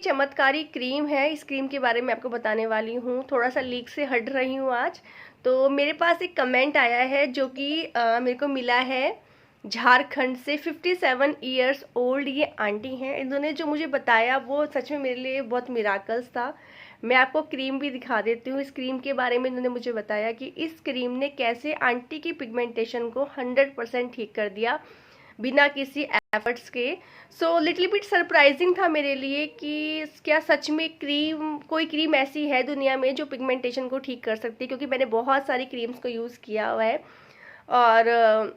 चमत्कारी क्रीम है। इस क्रीम के बारे में आपको बताने वाली हूँ। थोड़ा सा लीक से हट रही हूँ आज। तो मेरे पास एक कमेंट आया है जो कि मेरे को मिला है झारखंड से। 57 इयर्स ओल्ड ये आंटी हैं। इन्होंने जो मुझे बताया वो सच में मेरे लिए बहुत मिराकल्स था। मैं आपको क्रीम भी दिखा देती हूँ। इस क्रीम के बारे में इन्होंने मुझे बताया कि इस क्रीम ने कैसे आंटी की पिगमेंटेशन को 100% ठीक कर दिया बिना किसी एफर्ट्स के। सो लिटिल बिट सरप्राइजिंग था मेरे लिए कि क्या सच में कोई क्रीम ऐसी है दुनिया में जो पिगमेंटेशन को ठीक कर सकती है, क्योंकि मैंने बहुत सारी क्रीम्स को यूज़ किया हुआ है और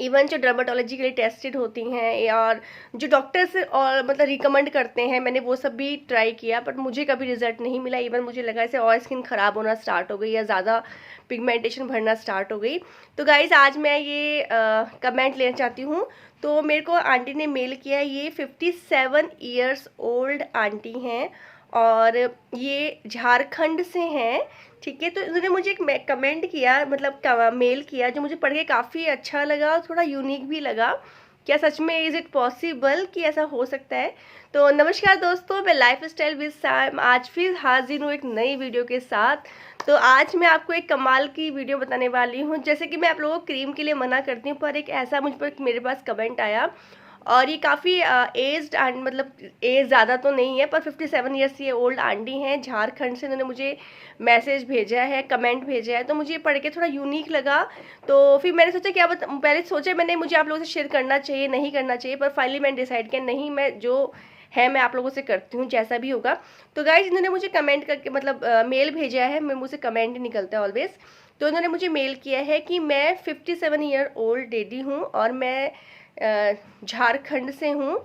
इवन जो डर्माटोलॉजी के लिए टेस्टेड होती हैं और जो डॉक्टर्स और मतलब रिकमेंड करते हैं, मैंने वो सब भी ट्राई किया बट मुझे कभी रिजल्ट नहीं मिला। इवन मुझे लगा ऐसे और स्किन ख़राब होना स्टार्ट हो गई या ज़्यादा पिगमेंटेशन भरना स्टार्ट हो गई। तो गाइज आज मैं ये कमेंट लेना चाहती हूँ। तो मेरे को आंटी ने मेल किया। ये 57 इयर्स ओल्ड आंटी हैं और ये झारखंड से हैं, ठीक है। तो इन्होंने मुझे एक कमेंट किया, मतलब मेल किया, जो मुझे पढ़ के काफ़ी अच्छा लगा और थोड़ा यूनिक भी लगा। क्या सच में इज़ इट पॉसिबल कि ऐसा हो सकता है? तो नमस्कार दोस्तों, मैं लाइफ स्टाइल विद साइम आज फिर हाजिर हूँ एक नई वीडियो के साथ। तो आज मैं आपको एक कमाल की वीडियो बताने वाली हूँ। जैसे कि मैं आप लोगों को क्रीम के लिए मना करती हूँ, पर एक ऐसा मुझ पर मेरे पास कमेंट आया और ये काफ़ी एज्ड एंड मतलब एज ज़्यादा तो नहीं है, पर 57 ईयर्स ये ओल्ड आंटी हैं झारखंड से। उन्होंने मुझे मैसेज भेजा है, कमेंट भेजा है, तो मुझे ये पढ़ के थोड़ा यूनिक लगा। तो फिर मैंने सोचा पहले सोचा मैंने मुझे आप लोगों से शेयर करना चाहिए नहीं करना चाहिए, पर फाइनली मैंने डिसाइड किया नहीं, मैं जो है मैं आप लोगों से करती हूँ जैसा भी होगा। तो गाइज इन्होंने मुझे कमेंट करके मतलब मेल भेजा है। मैं मुझसे कमेंट ही निकलता है ऑलवेज। तो इन्होंने मुझे मेल किया है कि मैं 57 ईयर ओल्ड लेडी हूँ और मैं झारखंड से हूँ।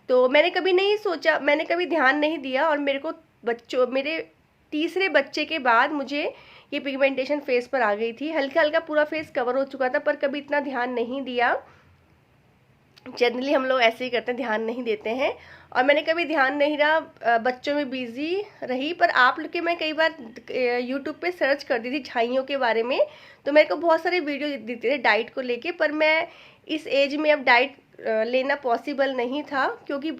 तो मैंने कभी नहीं सोचा, मैंने कभी ध्यान नहीं दिया और मेरे तीसरे बच्चे के बाद मुझे ये पिगमेंटेशन फेस पर आ गई थी। हल्का हल्का पूरा फेस कवर हो चुका था पर कभी इतना ध्यान नहीं दिया। जनरली हम लोग ऐसे ही करते हैं, ध्यान नहीं देते हैं और मैंने कभी ध्यान नहीं रहा, बच्चों में बिजी रही। पर आप लोग के मैं कई बार यूट्यूब पे सर्च कर दी थी झाइयों के बारे में, तो मेरे को बहुत सारे वीडियो दिखते थे डाइट को लेके, पर मैं इस एज में अब डाइट लेना पॉसिबल नहीं था क्योंकि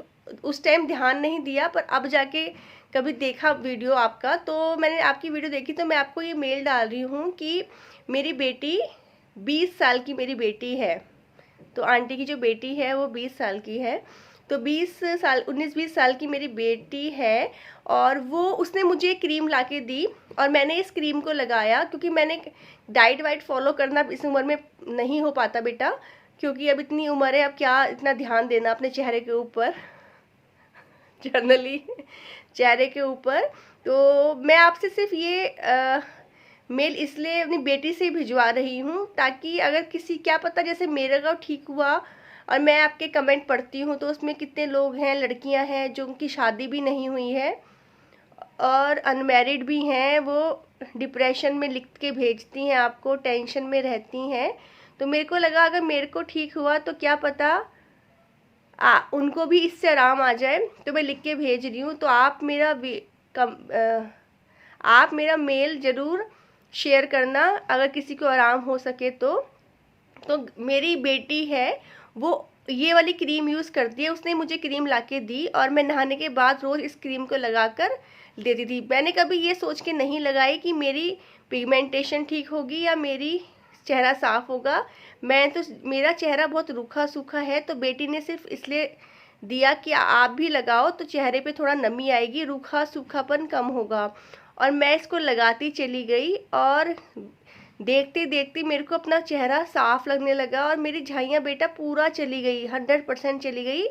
उस टाइम ध्यान नहीं दिया। पर अब जाके कभी देखा वीडियो आपका, तो मैंने आपकी वीडियो देखी, तो मैं आपको ये मेल डाल रही हूँ कि मेरी बेटी 20 साल की मेरी बेटी है। तो आंटी की जो बेटी है वो 20 साल की है। तो 19-20 साल की मेरी बेटी है और वो उसने मुझे क्रीम लाके दी और मैंने इस क्रीम को लगाया क्योंकि मैंने डाइट वाइट फॉलो करना इस उम्र में नहीं हो पाता बेटा, क्योंकि अब इतनी उम्र है, अब क्या इतना ध्यान देना अपने चेहरे के ऊपर जनरली चेहरे के ऊपर। तो मैं आपसे सिर्फ ये मेल इसलिए अपनी बेटी से भिजवा रही हूँ ताकि अगर किसी, क्या पता जैसे मेरा का ठीक हुआ और मैं आपके कमेंट पढ़ती हूँ तो उसमें कितने लोग हैं, लड़कियाँ हैं जो उनकी शादी भी नहीं हुई है और अनमैरिड भी हैं, वो डिप्रेशन में लिख के भेजती हैं आपको, टेंशन में रहती हैं। तो मेरे को लगा अगर मेरे को ठीक हुआ तो क्या पता उनको भी इससे आराम आ जाए, तो मैं लिख के भेज रही हूँ। तो आप मेरा मेल ज़रूर शेयर करना अगर किसी को आराम हो सके तो मेरी बेटी है वो ये वाली क्रीम यूज़ करती है। उसने मुझे क्रीम लाके दी और मैं नहाने के बाद रोज़ इस क्रीम को लगाकर देती थी। मैंने कभी ये सोच के नहीं लगाई कि मेरी पिगमेंटेशन ठीक होगी या मेरी चेहरा साफ़ होगा। मेरा चेहरा बहुत रूखा सूखा है, तो बेटी ने सिर्फ इसलिए दिया कि आप भी लगाओ तो चेहरे पे थोड़ा नमी आएगी, रूखा सूखापन कम होगा। और मैं इसको लगाती चली गई और देखते देखते मेरे को अपना चेहरा साफ लगने लगा और मेरी झाइयाँ बेटा पूरा चली गई, 100% चली गई।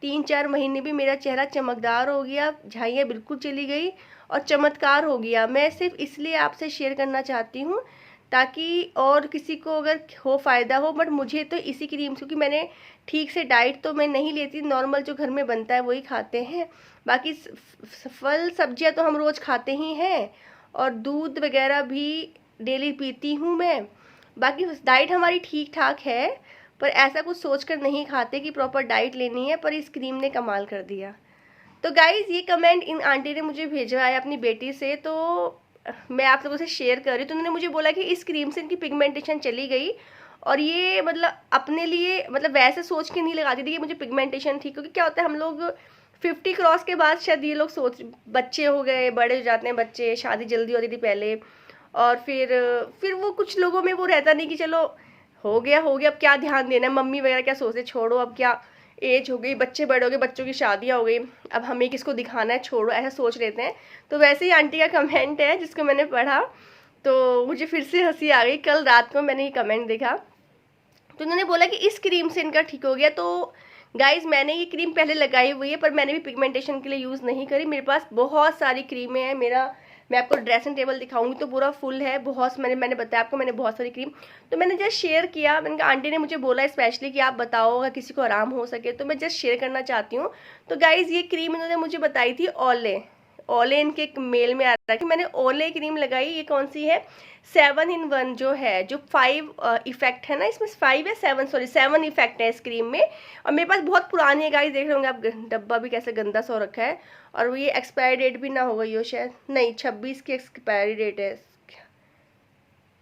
3-4 महीने भी मेरा चेहरा चमकदार हो गया, झाइयाँ बिल्कुल चली गई और चमत्कार हो गया। मैं सिर्फ इसलिए आपसे शेयर करना चाहती हूँ ताकि और किसी को अगर हो फ़ायदा हो। बट मुझे तो इसी क्रीम, क्योंकि मैंने ठीक से डाइट तो मैं नहीं लेती, नॉर्मल जो घर में बनता है वही खाते हैं। बाकी फल सब्जियां तो हम रोज़ खाते ही हैं और दूध वगैरह भी डेली पीती हूँ मैं। बाकी डाइट हमारी ठीक ठाक है, पर ऐसा कुछ सोच कर नहीं खाते कि प्रॉपर डाइट लेनी है, पर इस क्रीम ने कमाल कर दिया। तो गाइज़ ये कमेंट इन आंटी ने मुझे भेजा है अपनी बेटी से, तो मैं आप लोगों से शेयर कर रही हूँ। तो उन्होंने मुझे बोला कि इस क्रीम से इनकी पिगमेंटेशन चली गई और ये मतलब अपने लिए मतलब वैसे सोच के नहीं लगाती थी कि मुझे पिगमेंटेशन ठीक, क्योंकि क्या होता है हम लोग 50 क्रॉस के बाद शायद ये लोग सोच, बच्चे हो गए, बड़े हो जाते हैं बच्चे, शादी जल्दी होती थी पहले, और फिर वो कुछ लोगों में वो रहता नहीं कि चलो हो गया अब क्या ध्यान देना है, मम्मी वगैरह क्या सोचते, छोड़ो अब क्या एज हो गई, बच्चे बड़े हो गए, बच्चों की शादियाँ हो गई, अब हमें किसको दिखाना है, छोड़ो, ऐसा सोच लेते हैं। तो वैसे ही आंटी का कमेंट है जिसको मैंने पढ़ा, तो मुझे फिर से हंसी आ गई। कल रात को मैंने ये कमेंट देखा, तो उन्होंने बोला कि इस क्रीम से इनका ठीक हो गया। तो गाइज मैंने ये क्रीम पहले लगाई हुई है, पर मैंने भी पिगमेंटेशन के लिए यूज़ नहीं करी। मेरे पास बहुत सारी क्रीमें हैं, मैं आपको ड्रेसिंग टेबल दिखाऊंगी तो पूरा फुल है, बहुत मैंने बताया आपको, मैंने बहुत सारी क्रीम, तो मैंने जस्ट शेयर किया। मैंने कहा आंटी ने मुझे बोला स्पेशली कि आप बताओ अगर किसी को आराम हो सके, तो मैं जस्ट शेयर करना चाहती हूँ। तो गाइज ये क्रीम इन्होंने मुझे बताई थी ओले इनके एक मेल में आ रहा है कि मैंने ओले क्रीम लगाई। ये कौन सी है, 7 in 1 जो है, जो 5 इफेक्ट है ना, इसमें 5 या 7, सॉरी 7 इफेक्ट है इस क्रीम में। और मेरे पास बहुत पुरानी है गाइस, देख रहे होंगे आप, डब्बा भी कैसे गंदा सा रखा है, और वो ये एक्सपायरी डेट भी ना हो गई हो शायद, नहीं 26 की एक्सपायरी डेट है,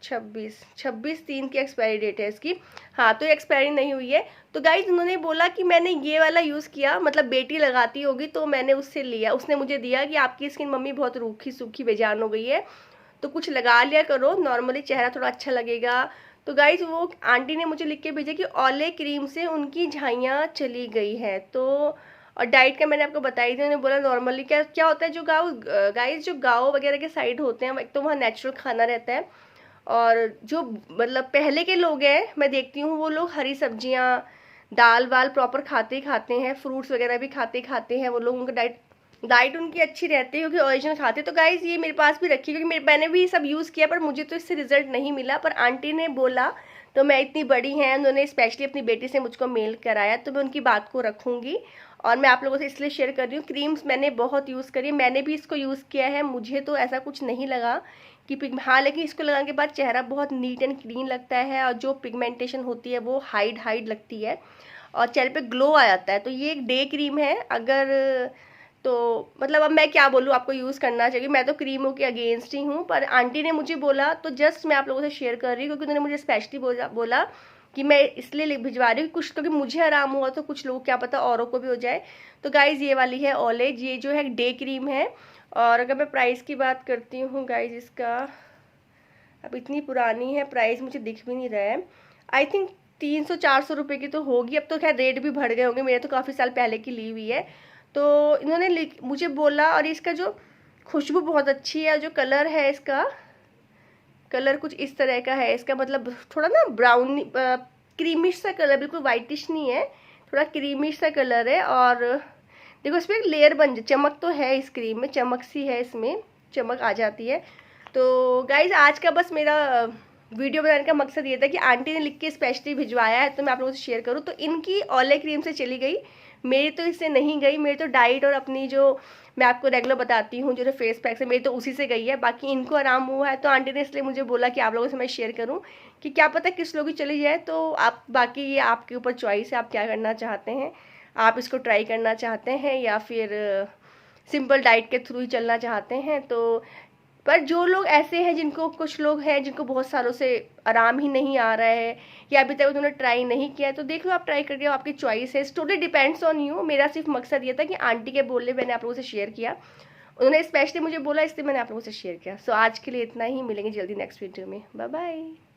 26/3 की एक्सपायरी डेट है इसकी। हाँ, तो एक्सपायरी नहीं हुई है। तो गाइज उन्होंने बोला कि मैंने ये वाला यूज़ किया, मतलब बेटी लगाती होगी तो मैंने उससे लिया, उसने मुझे दिया कि आपकी स्किन मम्मी बहुत रूखी सूखी बेजान हो गई है, तो कुछ लगा लिया करो, नॉर्मली चेहरा थोड़ा अच्छा लगेगा। तो गाइज वो आंटी ने मुझे लिख के भेजा कि ओले क्रीम से उनकी झाइयाँ चली गई है। तो और डाइट का मैंने आपको बताई थी, उन्होंने बोला नॉर्मली क्या क्या होता है, जो गाइज जो गाँव वगैरह के साइड होते हैं, एक तो वहाँ नेचुरल खाना रहता है, और जो मतलब पहले के लोग हैं मैं देखती हूँ, वो लोग हरी सब्जियाँ दाल वाल प्रॉपर खाते ही खाते हैं, फ्रूट्स वगैरह भी खाते हैं वो लोग, उनका डाइट उनकी अच्छी रहती है क्योंकि ओरिजिनल खाते हैं। तो गाइज ये मेरे पास भी रखी, क्योंकि मैंने भी सब यूज़ किया, पर मुझे तो इससे रिजल्ट नहीं मिला, पर आंटी ने बोला, तो मैं इतनी बड़ी हैं, उन्होंने स्पेशली अपनी बेटी से मुझको मेल कराया, तो मैं उनकी बात को रखूँगी और मैं आप लोगों से इसलिए शेयर कर रही हूँ। क्रीम्स मैंने बहुत यूज़ करी, मैंने भी इसको यूज़ किया है, मुझे तो ऐसा कुछ नहीं लगा कि हाँ, लेकिन इसको लगाने के बाद चेहरा बहुत नीट एंड क्लीन लगता है, और जो पिगमेंटेशन होती है वो हाइड लगती है, और चेहरे पे ग्लो आ जाता है। तो ये एक डे क्रीम है, अगर तो मतलब अब मैं क्या बोलूँ, आपको यूज़ करना चाहिए। मैं तो क्रीमों के अगेंस्ट ही हूँ, पर आंटी ने मुझे बोला तो जस्ट मैं आप लोगों से शेयर कर रही हूँ, क्योंकि उन्होंने मुझे स्पेशली बोला कि मैं इसलिए भिजवा रही हूँ कुछ, क्योंकि मुझे आराम हुआ तो कुछ लोगों क्या पता औरों को भी हो जाए। तो गाइज़ ये वाली है ओलेज, ये जो है डे क्रीम है। और अगर मैं प्राइस की बात करती हूँ गाइज़, इसका अब इतनी पुरानी है, प्राइस मुझे दिख भी नहीं रहा है, आई थिंक 300-400 रुपये की तो होगी। अब तो खैर रेट भी बढ़ गए होंगे, मेरे तो काफ़ी साल पहले की ली हुई है। तो इन्होंने मुझे बोला, और इसका जो खुशबू बहुत अच्छी है, जो कलर है इसका, कलर कुछ इस तरह का है इसका, मतलब थोड़ा ना ब्राउन क्रीमिश सा कलर, बिल्कुल वाइटिश नहीं है, थोड़ा क्रीमिश सा कलर है। और देखो इसमें एक लेयर बन जाए, चमक तो है इस क्रीम में, चमक सी है इसमें, चमक आ जाती है। तो गाइज आज का बस मेरा वीडियो बनाने का मकसद ये था कि आंटी ने लिख के स्पेशली भिजवाया है, तो मैं आप लोगों से शेयर करूँ। तो इनकी ओले क्रीम से चली गई, मेरी तो इससे नहीं गई, मेरी तो डाइट और अपनी जो मैं आपको रेगुलर बताती हूँ जो फेस पैक से, मेरी तो उसी से गई है। बाकी इनको आराम हुआ है, तो आंटी ने इसलिए मुझे बोला कि आप लोगों से मैं शेयर करूँ कि क्या पता किस लोग की चली जाए। तो आप, बाकी ये आपके ऊपर चॉइस है, आप क्या करना चाहते हैं, आप इसको ट्राई करना चाहते हैं या फिर सिंपल डाइट के थ्रू ही चलना चाहते हैं। तो पर जो लोग ऐसे हैं, जिनको कुछ लोग हैं जिनको बहुत सालों से आराम ही नहीं आ रहा है, या अभी तक उन्होंने ट्राई नहीं किया है, तो देख लो आप ट्राई कर रहे हो, आपकी चॉइस है, टोटली डिपेंड्स ऑन यू। मेरा सिर्फ मकसद ये था कि आंटी के बोलने मैंने आप लोगों से शेयर किया, उन्होंने स्पेशली मुझे बोला, इसलिए मैंने आप लोगों से शेयर किया। सो आज के लिए इतना ही, मिलेंगे जल्दी नेक्स्ट वीडियो में, बाय बाय।